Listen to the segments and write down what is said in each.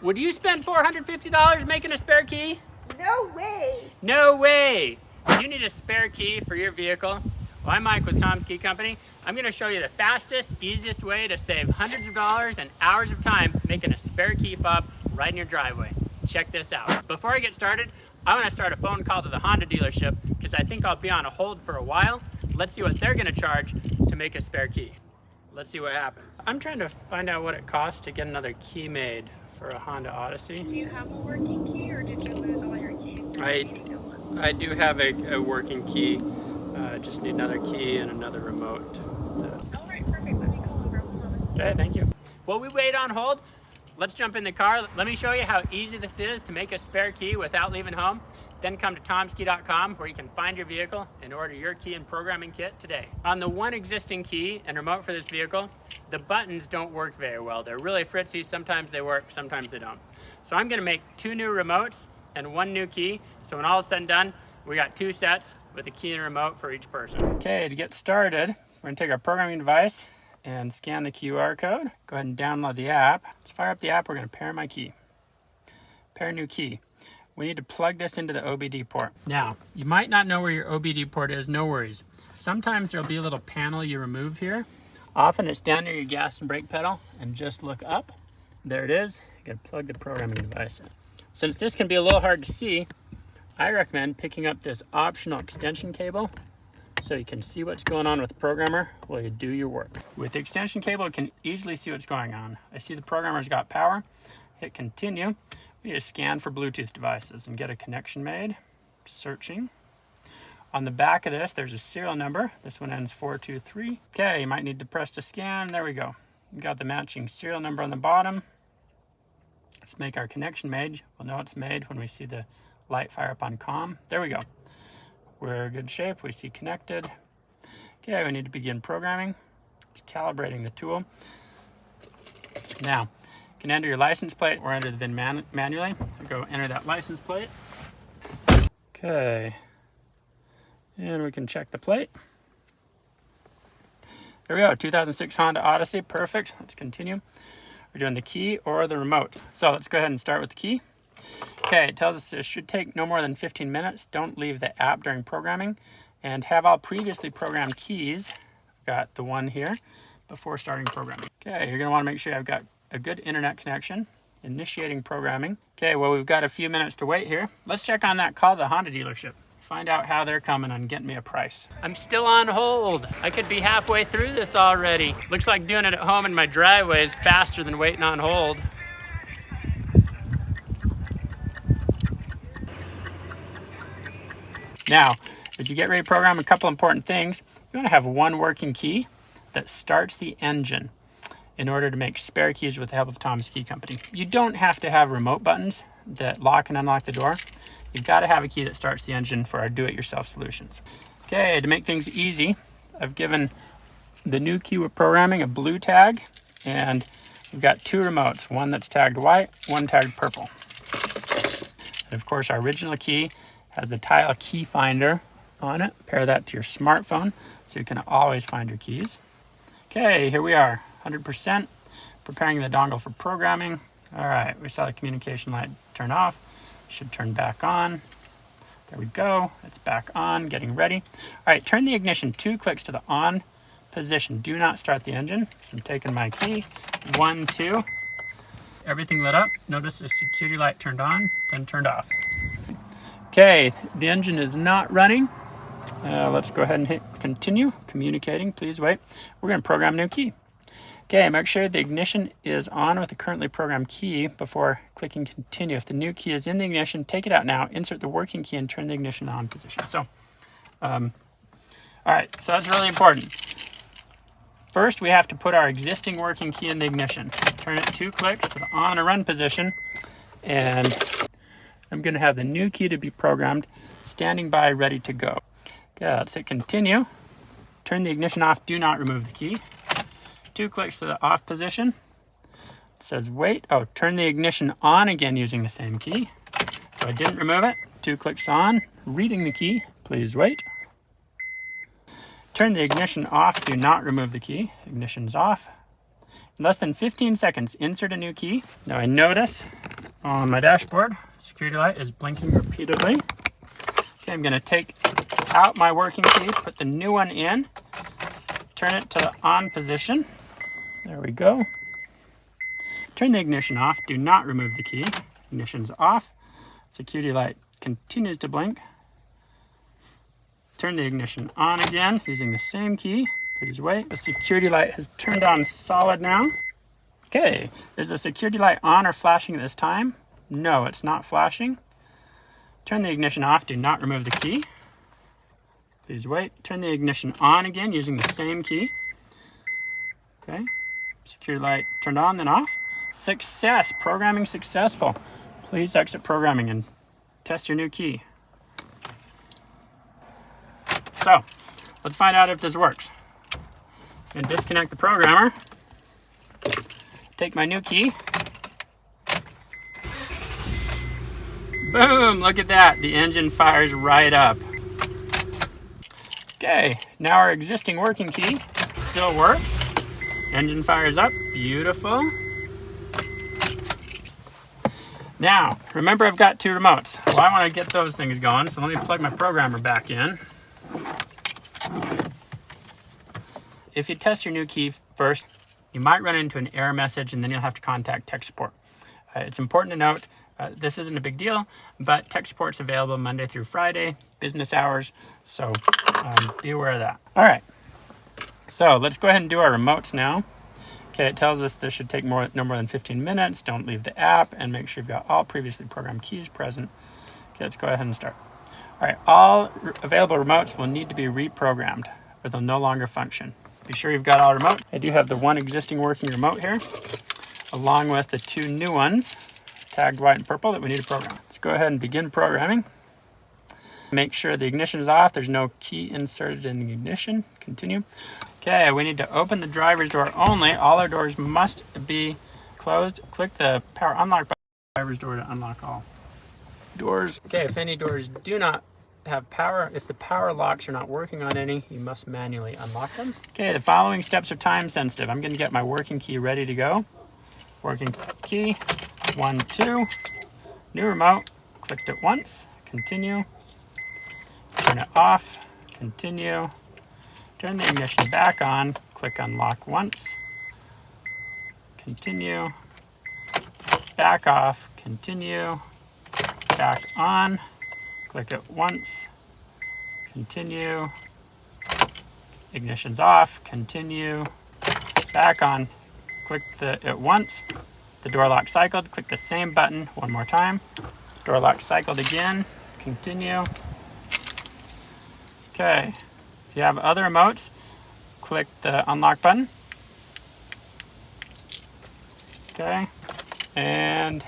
Would you spend $450 making a spare key? No way. No way. Do you need a spare key for your vehicle? Well, I'm Mike with Tomskey Company. I'm going to show you the fastest, easiest way to save hundreds of dollars and hours of time making a spare key fob right in your driveway. Check this out. Before I get started, I want to start a phone call to the Honda dealership because I think I'll be on a hold for a while. Let's see what they're going to charge to make a spare key. Let's see what happens. I'm trying to find out what it costs to get another key made for a Honda Odyssey. Do you have a working key or did you lose all your keys? I do have a working key. Just need another key and another remote. All right, perfect. Let me call over. Okay, thank you. While we wait on hold, let's jump in the car. Let me show you how easy this is to make a spare key without leaving home. Then come to tomskey.com where you can find your vehicle and order your key and programming kit today. On the one existing key and remote for this vehicle, the buttons don't work very well. They're really fritzy. Sometimes they work, sometimes they don't. So I'm gonna make 2 new remotes and 1 new key. So when all is said and done, we got 2 sets with a key and a remote for each person. Okay, to get started, we're gonna take our programming device and scan the QR code. Go ahead and download the app. Let's fire up the app. We're gonna pair my key. Pair new key. We need to plug this into the OBD port. Now, you might not know where your OBD port is, no worries. Sometimes there'll be a little panel you remove here. Often it's down near your gas and brake pedal, and just look up. There it is. You gotta plug the programming device in. Since this can be a little hard to see, I recommend picking up this optional extension cable so you can see what's going on with the programmer while you do your work. With the extension cable, you can easily see what's going on. I see the programmer's got power. Hit continue. We need to scan for Bluetooth devices and get a connection made. Searching. On the back of this, there's a serial number. This one ends 423. Okay, you might need to press to scan. There we go. We've got the matching serial number on the bottom. Let's make our connection made. We'll know it's made when we see the light fire up on COM. There we go. We're in good shape. We see connected. Okay, we need to begin programming. It's calibrating the tool. Now, you can enter your license plate or enter the VIN manually. I'll go enter that license plate. Okay. And we can check the plate. There we go, 2006 Honda Odyssey, perfect. Let's continue. We're doing the key or the remote. So let's go ahead and start with the key. Okay, it tells us it should take no more than 15 minutes. Don't leave the app during programming and have all previously programmed keys. Got the one here before starting programming. Okay, you're gonna wanna make sure I've got a good internet connection. Initiating programming. Okay, well, we've got a few minutes to wait here. Let's check on that call to the Honda dealership. Find out how they're coming on getting me a price. I'm still on hold. I could be halfway through this already. Looks like doing it at home in my driveway is faster than waiting on hold. Now, as you get ready to program, a couple important things. You want to have one working key that starts the engine in order to make spare keys with the help of Tomskey Company. You don't have to have remote buttons that lock and unlock the door. You've got to have a key that starts the engine for our do-it-yourself solutions. Okay, to make things easy, I've given the new key we're programming a blue tag, and we've got 2 remotes, one that's tagged white, one tagged purple. And of course, our original key has the tile key finder on it. Pair that to your smartphone so you can always find your keys. Okay, here we are, 100%, preparing the dongle for programming. All right, we saw the communication light turn off. Should turn back on. There we go, it's back on, getting ready. All right, turn the ignition 2 clicks to the on position. Do not start the engine. So I'm taking my key, 1, 2. Everything lit up. Notice the security light turned on, then turned off. Okay, the engine is not running. Let's go ahead and hit continue. Communicating, please wait. We're gonna program a new key. Okay, make sure the ignition is on with the currently programmed key before clicking continue. If the new key is in the ignition, take it out now, insert the working key and turn the ignition on position. So, all right, so that's really important. First, we have to put our existing working key in the ignition. Turn it 2 clicks to the on or run position, and I'm gonna have the new key to be programmed, standing by, ready to go. Okay, let's hit continue. Turn the ignition off, do not remove the key. 2 clicks to the off position. It says wait. Oh, turn the ignition on again using the same key. So I didn't remove it. 2 clicks on, reading the key, please wait. Turn the ignition off, do not remove the key. Ignition's off. In less than 15 seconds, insert a new key. Now I notice On my dashboard, security light is blinking repeatedly. Okay, I'm going to take out my working key, put the new one in, turn it to the on position. There we go. Turn the ignition off. Do not remove the key. Ignition's off. Security light continues to blink. Turn the ignition on again using the same key. Please wait. The security light has turned on solid now. Okay, is the security light on or flashing at this time? No, it's not flashing. Turn the ignition off. Do not remove the key. Please wait. Turn the ignition on again using the same key. Okay, security light turned on, then off. Success, programming successful. Please exit programming and test your new key. So, let's find out if this works. I'm going to disconnect the programmer. Take my new key. Boom, look at that. The engine fires right up. Okay, now our existing working key still works. Engine fires up, beautiful. Now, remember I've got two remotes. Well, I want to get those things going, so let me plug my programmer back in. If you test your new key first, you might run into an error message and then you'll have to contact tech support. It's important to note, this isn't a big deal, but tech support's available Monday through Friday, business hours, so be aware of that. All right, so let's go ahead and do our remotes now. Okay, it tells us this should take no more than 15 minutes. Don't leave the app and make sure you've got all previously programmed keys present. Okay, let's go ahead and start. All right, all available remotes will need to be reprogrammed or they'll no longer function. Be sure you've got all remotes. I do have the one existing working remote here, along with the two new ones, tagged white and purple, that we need to program. Let's go ahead and begin programming. Make sure the ignition is off. There's no key inserted in the ignition. Continue. Okay, we need to open the driver's door only. All our doors must be closed. Click the power unlock button on the driver's door to unlock all doors. Okay, if any doors do not have power, if the power locks are not working on any, you must manually unlock them. Okay, the following steps are time sensitive. I'm going to get my working key ready to go. Working key, 1, 2, new remote, clicked it once, continue, turn it off, continue, turn the ignition back on, click unlock once, continue, back off, continue, back on, click it once, continue, ignition's off, continue, back on, click it once, the door lock cycled, click the same button one more time, door lock cycled again, continue. Okay, if you have other remotes, click the unlock button. Okay, and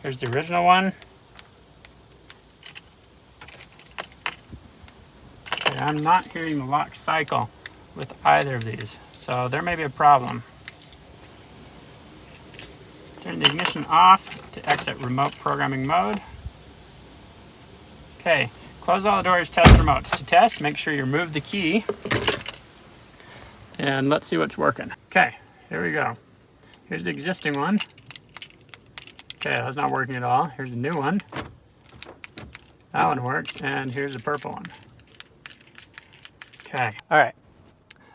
here's the original one. Okay, I'm not hearing the lock cycle with either of these, so there may be a problem. Turn the ignition off to exit remote programming mode. Okay, close all the doors, test remotes. To test, make sure you remove the key. And let's see what's working. Okay, here we go. Here's the existing one. Okay, that's not working at all. Here's a new one. That one works, and here's the purple one. Okay, all right.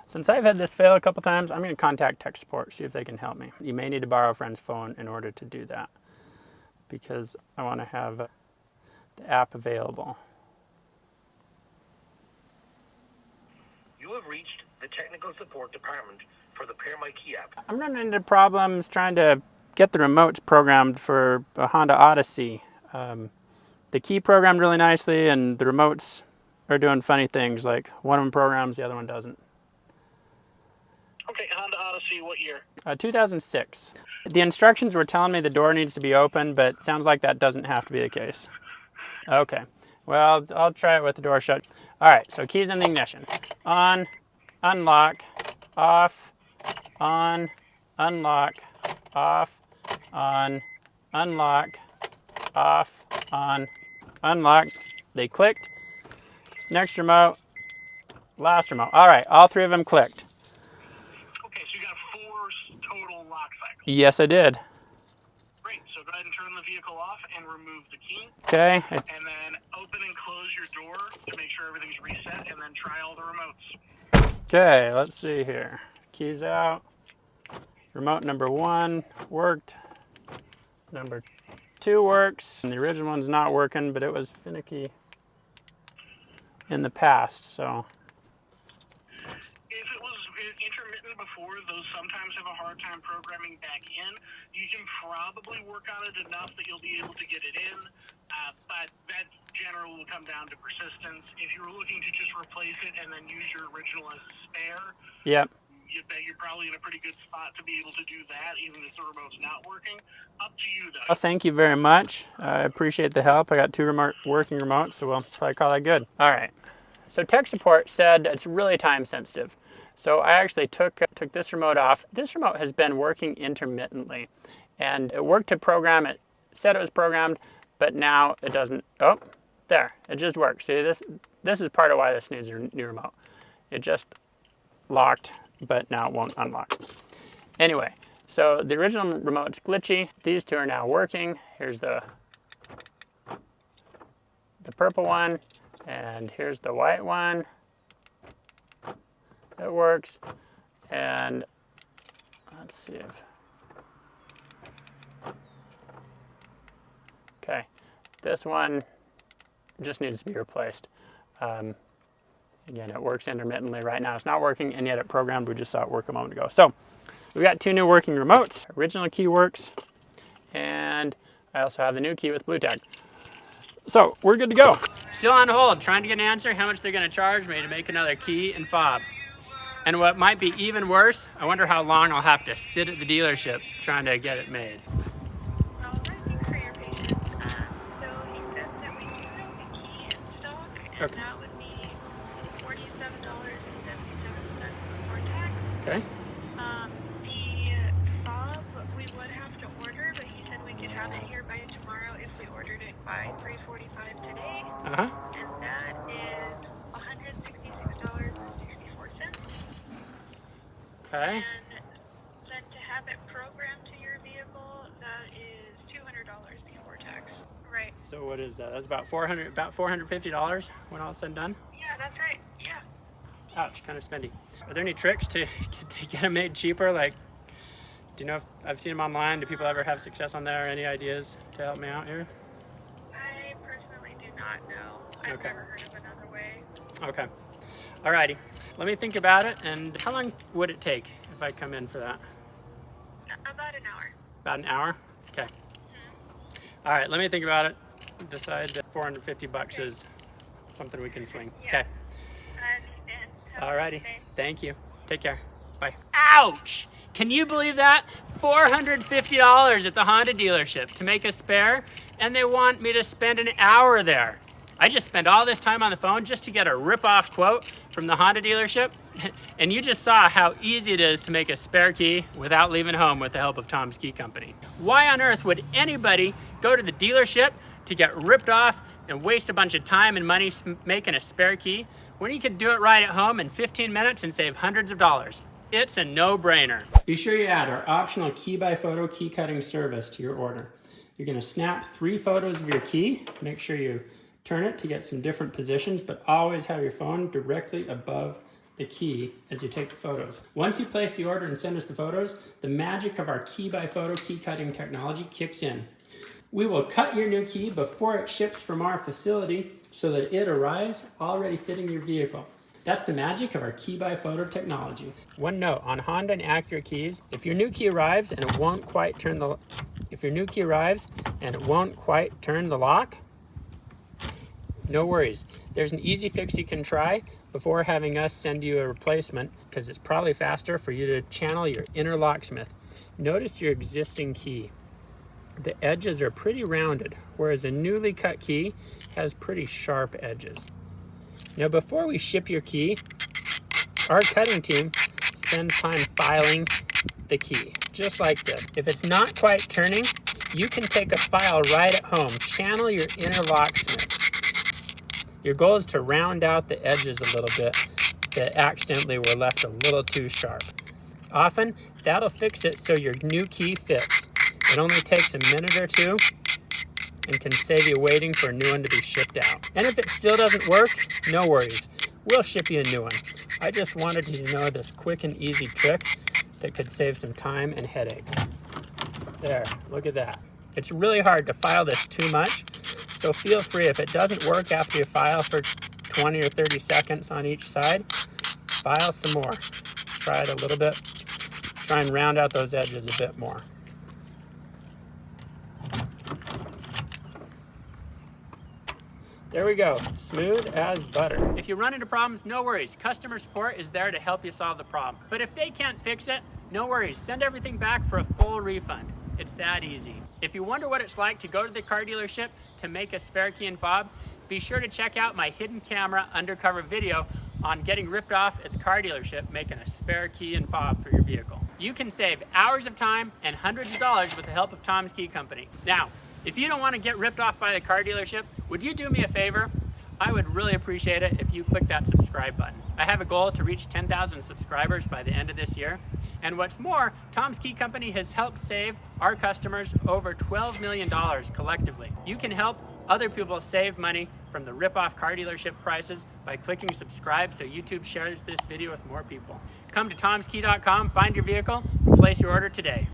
Since I've had this fail a couple times, I'm going to contact tech support, see if they can help me. You may need to borrow a friend's phone in order to do that, because I want to have the app available. You have reached the technical support department for the Pair My Key app. I'm running into problems trying to get the remotes programmed for a Honda Odyssey. The key programmed really nicely, and the remotes are doing funny things, like one of them programs, the other one doesn't. Okay, Honda Odyssey, what year? 2006. The instructions were telling me the door needs to be open, but it sounds like that doesn't have to be the case. Okay, well, I'll try it with the door shut. All right, so keys in the ignition. On, unlock, off, on, unlock, off, on, unlock, off, on, unlock. They clicked. Next remote, last remote. All right, all three of them clicked. Okay, so you got 4 total lock cycles. Yes, I did. Great, so go ahead ahead and turn the vehicle off and remove the key. Okay. And then open and close your door to make sure everything's reset, and then try all the remotes. Okay, let's see here. Keys out. Remote number 1 worked. Number 2 works. And the original one's not working, but it was finicky in the past, so. If it was intermittent before, those sometimes have a hard time programming back in. You can probably work on it enough that you'll be able to get it in, but that generally will come down to persistence. If you're looking to just replace it and then use your original as a spare, Yep. you bet you're probably in a pretty good spot to be able to do that, even if the remote's not working. Up to you, though. Well, thank you very much. I appreciate the help. I got 2 working remotes, so we'll probably call that good. All right. So tech support said it's really time sensitive. So I actually took this remote off. This remote has been working intermittently, and it worked to program it. Said it was programmed, but now it doesn't. Oh, there, it just works. See, this is part of why this needs a new remote. It just locked, but now it won't unlock. Anyway, so the original remote's glitchy. These 2 are now working. Here's the purple one, and here's the white one. It works, and let's see if, okay, this one just needs to be replaced. Again, it works intermittently right now. It's not working, and yet it programmed. We just saw it work a moment ago. So we got 2 new working remotes. Original key works, and I also have the new key with blue tag. So we're good to go. Still on hold, trying to get an answer how much they're going to charge me to make another key and fob. And what might be even worse, I wonder how long I'll have to sit at the dealership trying to get it made. All right, thanks for your patience. So he said that we do have the key in stock, and Okay. that would be $47.77 before tax. Okay. The fob we would have to order, but he said we could have it here by tomorrow if we ordered it by 3:45 today. Uh-huh. And that is $166.64. Okay. And then to have it programmed to your vehicle, that is $200 before tax. Right. So what is that? That's about $450 when all is said and done? Yeah, that's right. Yeah. Ouch, kind of spendy. Are there any tricks to get them made cheaper? Like, do you know if I've seen them online? Do people ever have success on there? Any ideas to help me out here? I personally do not know. I've Okay. never heard of another way. Okay. Alrighty. Let me think about it. And how long would it take if I come in for that? About an hour. About an hour? Okay. All right, let me think about it. Decide that $450 is something we can swing. Yeah. Okay. I understand. Have a Alrighty. good day. Thank you. Take care. Bye. Ouch! Can you believe that? $450 at the Honda dealership to make a spare, and they want me to spend an hour there. I just spent all this time on the phone just to get a rip-off quote from the Honda dealership, and you just saw how easy it is to make a spare key without leaving home with the help of Tom's Key Company. Why on earth would anybody go to the dealership to get ripped off and waste a bunch of time and money making a spare key when you could do it right at home in 15 minutes and save hundreds of dollars? It's a no-brainer. Be sure you add our optional key by photo key cutting service to your order. You're going to snap 3 photos of your key. Make sure you turn it to get some different positions, but always have your phone directly above the key as you take the photos. Once you place the order and send us the photos, the magic of our key by photo key cutting technology kicks in. We will cut your new key before it ships from our facility so that it arrives already fitting your vehicle. That's the magic of our key by photo technology. One note on Honda and Acura keys: if your new key arrives and it won't quite turn the lock, no worries. There's an easy fix you can try before having us send you a replacement, because it's probably faster for you to channel your inner locksmith. Notice your existing key. The edges are pretty rounded, whereas a newly cut key has pretty sharp edges. Now, before we ship your key, our cutting team spends time filing the key, just like this. If it's not quite turning, you can take a file right at home, channel your inner locksmith. Your goal is to round out the edges a little bit that accidentally were left a little too sharp. Often, that'll fix it so your new key fits. It only takes a minute or two and can save you waiting for a new one to be shipped out. And if it still doesn't work, no worries. We'll ship you a new one. I just wanted you to know this quick and easy trick that could save some time and headache. There, look at that. It's really hard to file this too much, so feel free, if it doesn't work after you file for 20 or 30 seconds on each side, file some more. Try it a little bit. Try and round out those edges a bit more. There we go, smooth as butter. If you run into problems, no worries. Customer support is there to help you solve the problem. But if they can't fix it, no worries. Send everything back for a full refund. It's that easy. If you wonder what it's like to go to the car dealership to make a spare key and fob, be sure to check out my hidden camera undercover video on getting ripped off at the car dealership making a spare key and fob for your vehicle. You can save hours of time and hundreds of dollars with the help of Tom's Key Company. Now, if you don't want to get ripped off by the car dealership, would you do me a favor? I would really appreciate it if you click that subscribe button. I have a goal to reach 10,000 subscribers by the end of this year. And what's more, Tom's Key Company has helped save our customers over $12 million collectively. You can help other people save money from the rip-off car dealership prices by clicking subscribe so YouTube shares this video with more people. Come to tomskey.com, find your vehicle, and place your order today.